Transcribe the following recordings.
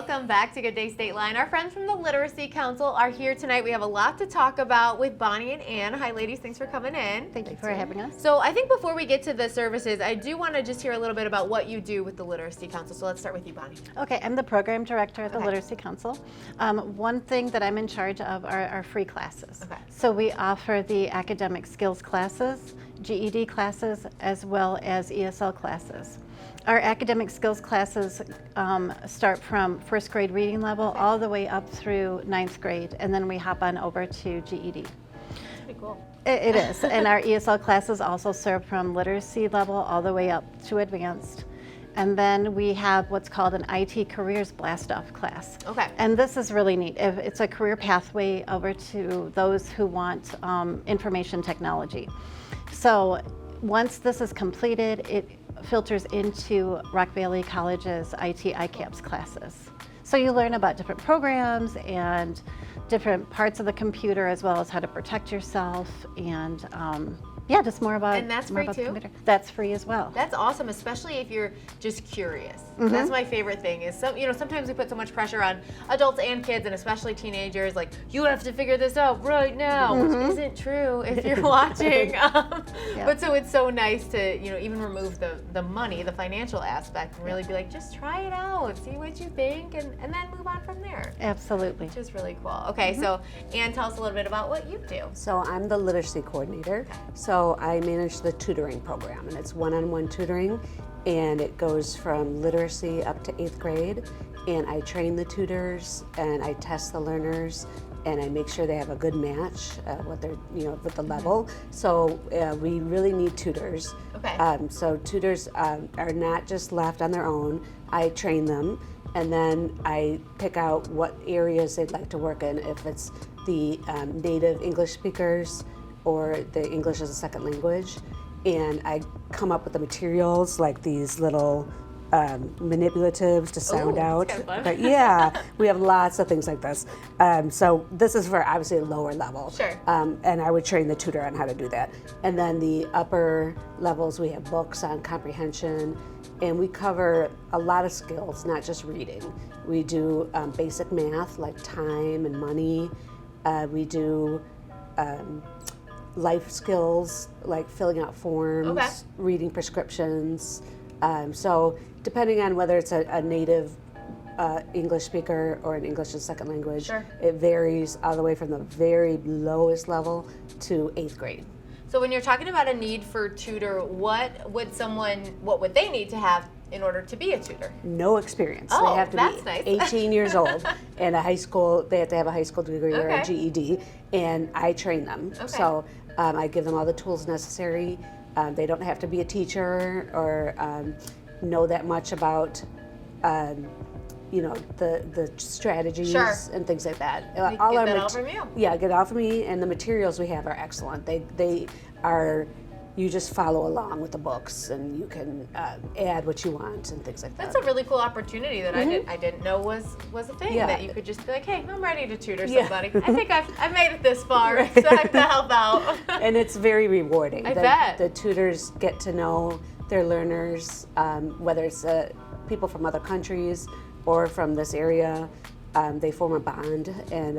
welcome back to Good Day State Line. Our friends from the Literacy Council are here tonight. We have a lot to talk about with Bonnie and Ann. Hi ladies, thanks for coming in. Thank you for having us. So I think before we get to the services, I do want to just hear a little bit about what you do with the Literacy Council. So let's start with you, Bonnie. Okay, I'm the program director at the Literacy Council. One thing that I'm in charge of are our free classes. Okay. So we offer the academic skills classes, GED classes, as well as ESL classes. Our academic skills classes start from first grade reading level all the way up through ninth grade, and then we hop on over to GED. That's pretty cool. It is, and our ESL classes also serve from literacy level all the way up to advanced. And then we have what's called an IT Careers Blast-Off class. Okay. And this is really neat. It's a career pathway over to those who want information technology. So once this is completed, it filters into Rock Valley College's IT ICAPS classes. So you learn about different programs and different parts of the computer, as well as how to protect yourself, and yeah, just more about. And that's free about too? the computer. That's free as well. That's awesome, especially if you're just curious. That's my favorite thing. Is sometimes we put so much pressure on adults and kids, and especially teenagers. Like, you have to figure this out right now, which isn't true if you're watching. But so it's so nice to even remove the money, the financial aspect, and really be like, just try it out, see what you think, and then move on from there. Absolutely. Which is really cool. Okay, so Ann, tell us a little bit about what you do. So I'm the literacy coordinator. So I manage the tutoring program, and it's one-on-one tutoring, and it goes from literacy up to 8th grade, and I train the tutors, and I test the learners, and I make sure they have a good match with their, with the level. So we really need tutors. Okay. So tutors are not just left on their own. I train them, and then I pick out what areas they'd like to work in, if it's the native English speakers or the English as a second language, and I come up with the materials like these little manipulatives to sound out. That's kind of fun. But yeah, we have lots of things like this. So this is for obviously a lower level. Sure. And I would train the tutor on how to do that. And then the upper levels, we have books on comprehension, and we cover a lot of skills, not just reading. We do basic math like time and money. We do life skills like filling out forms, reading prescriptions. So depending on whether it's a native English speaker or an English as a second language, it varies all the way from the very lowest level to 8th grade. So when you're talking about a need for tutor, what would they need to have in order to be a tutor? No experience. Oh, they have to that's be nice. 18 years old and they have to have a high school degree or a GED, and I train them. Okay. So I give them all the tools necessary. They don't have to be a teacher or know that much about the strategies and things like that. Get that all from you. Yeah, get it all from me, and the materials we have are excellent. They are, you just follow along with the books, and you can add what you want and things like that. That's a really cool opportunity that I didn't know was a thing, that you could just be like, hey, I'm ready to tutor somebody. I think I've made it this far, so I have to help out. And it's very rewarding. I bet. The tutors get to know their learners, whether it's people from other countries or from this area. They form a bond, and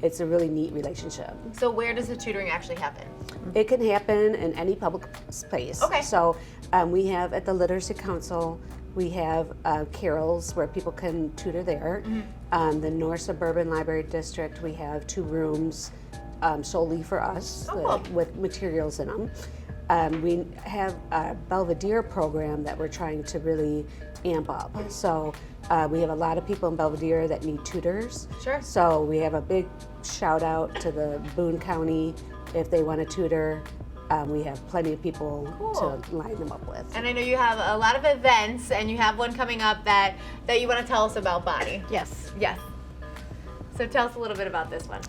it's a really neat relationship. So where does the tutoring actually happen? It can happen in any public space. Okay. So we have at the Literacy Council, we have carols where people can tutor there. The North Suburban Library District, we have 2 rooms solely for us with materials in them. We have a Belvedere program that we're trying to really amp up. So we have a lot of people in Belvedere that need tutors. Sure. So we have a big shout out to the Boone County if they want to tutor. We have plenty of people to line them up with. And I know you have a lot of events, and you have one coming up that you want to tell us about, Bonnie. Yes. Yes. So tell us a little bit about this one.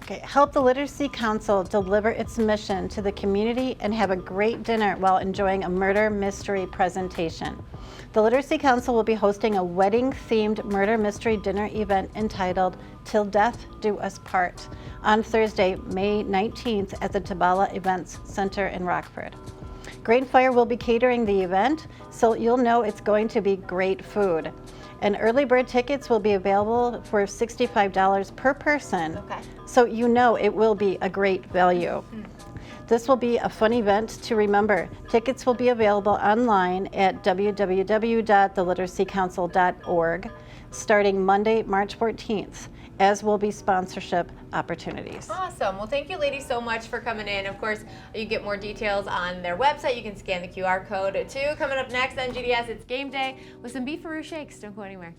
Okay, help the Literacy Council deliver its mission to the community and have a great dinner while enjoying a murder mystery presentation. The Literacy Council will be hosting a wedding-themed murder mystery dinner event entitled Till Death Do Us Part on Thursday, May 19th at the Tabala Events Center in Rockford. Great Fire will be catering the event, so you'll know it's going to be great food. And early bird tickets will be available for $65 per person. Okay. So you know it will be a great value. This will be a fun event to remember. Tickets will be available online at www.theliteracycouncil.org starting Monday, March 14th, as will be sponsorship opportunities. Awesome. Well, thank you, ladies, so much for coming in. Of course, you get more details on their website. You can scan the QR code too. Coming up next on GDS, it's game day with some beefaroo shakes. Don't go anywhere.